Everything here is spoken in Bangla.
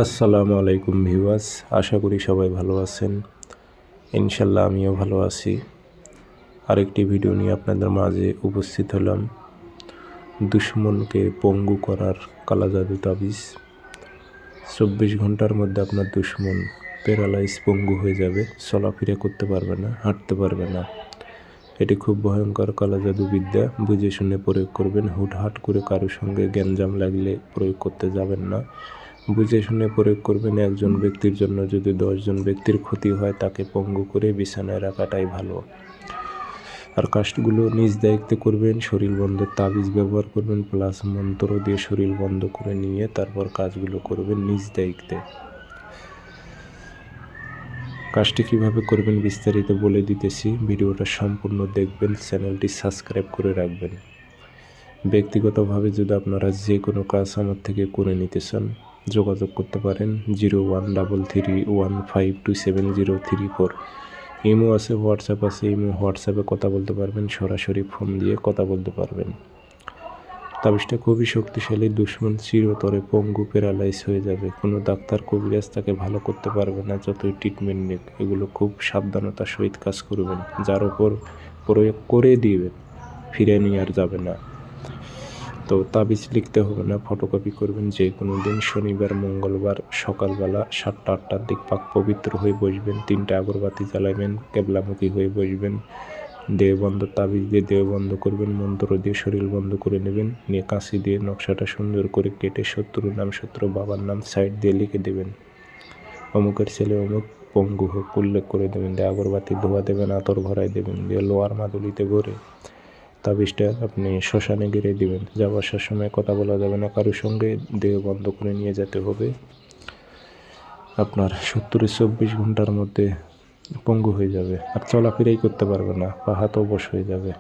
আসসালামু আলাইকুম ভিউয়ার্স, আশা করি সবাই ভালো আছেন। ইনশাল্লাহ আমিও ভালো আছি। আরেকটি ভিডিও নিয়ে আপনাদের মাঝে উপস্থিত হলাম। দুশ্মনকে পঙ্গু করার কালা জাদু তাবিজ। 24 ঘন্টার মধ্যে আপনার দুশ্মন প্যারালাইজ পঙ্গু হয়ে যাবে, চলাফেরা করতে পারবে না, হাঁটতে পারবে না। এটি খুব ভয়ঙ্কর কালা জাদু বিদ্যা। বুঝে শুনে প্রয়োগ করবেন। হুটহাট করে কারোর সঙ্গে গ্যাঞ্জাম লাগলে প্রয়োগ করতে যাবেন না। বুঝে শুনে প্রয়োগ করবেন। একজন ব্যক্তির জন্য যদি 10 জন ব্যক্তির ক্ষতি হয়, তাকে পঙ্গু করে বিছানায় রাখাটাই ভালো। আর কাজগুলো নিজ দায়িত্বে করবেন। শরীর বন্ধের তাবিজ ব্যবহার করবেন, প্লাস মন্ত্র দিয়ে শরীর বন্ধ করে নিয়ে তারপর কাজগুলো করবেন নিজ দায়িত্বে। কাজটি কীভাবে করবেন বিস্তারিত বলে দিতেছি, ভিডিওটা সম্পূর্ণ দেখবেন, চ্যানেলটি সাবস্ক্রাইব করে রাখবেন। ব্যক্তিগতভাবে যদি আপনারা যে কোনো কাজ আমার থেকে করে নিতে চান, যোগাযোগ করতে পারেন 0133152703 ইমো আছে, হোয়াটসঅ্যাপ আছে। হোয়াটসঅ্যাপে কথা বলতে পারবেন, সরাসরি ফোন দিয়ে কথা বলতে পারবেন। তাবিজটা খুবই শক্তিশালী। দুশ্মন চিরতরে পঙ্গু প্যারালাইজ হয়ে যাবে। কোনো ডাক্তার কবিরাজ তাকে ভালো করতে পারবে না, যতই ট্রিটমেন্ট নিক। এগুলো খুব সাবধানতার সহিত কাজ করবেন। যার ওপর প্রয়োগ করে দিবেন, ফিরে নিয়ে আর যাবে না। তো তাবিজ লিখতে হবে না, ফটোকপি করবেন। যে কোনো দিন শনিবার, মঙ্গলবার সকালবেলা 7টা-8টার দিক পাক পবিত্র হয়ে বসবেন। 3টা আগরবাতি জ্বালাবেন, কেবলামুখী হয়ে বসবেন। দেহ বন্ধ তাবিজ দিয়ে দেহ বন্ধ করবেন। মন্ত্র দিয়ে শরীর বন্ধ করে নেবেন। নিয়ে কাঁচি দিয়ে নকশাটা সুন্দর করে কেটে শত্রুর নাম, শত্রু বাবার নাম সাইড দিয়ে লিখে দেবেন। অমুকের ছেলে অমুক পঙ্গু হোক উল্লেখ করে দেবেন। দিয়ে আগরবাতি ধোয়া দেবেন, আতর ভরাই দেবেন। দিয়ে লোহার মাদুলিতে ভরে তাবিজটা আপনি শ্মশানে গেড়ে দিবেন। যাওয়ার সময় কথা বলা যাবে না কারোর সঙ্গে, দেহ বন্ধ করে নিয়ে যেতে হবে। আপনার 70-24 ঘন্টার মধ্যে পঙ্গু হয়ে যাবে, আর চলাফেরাই করতে পারবে না, পা হাত অবশ হয়ে যাবে।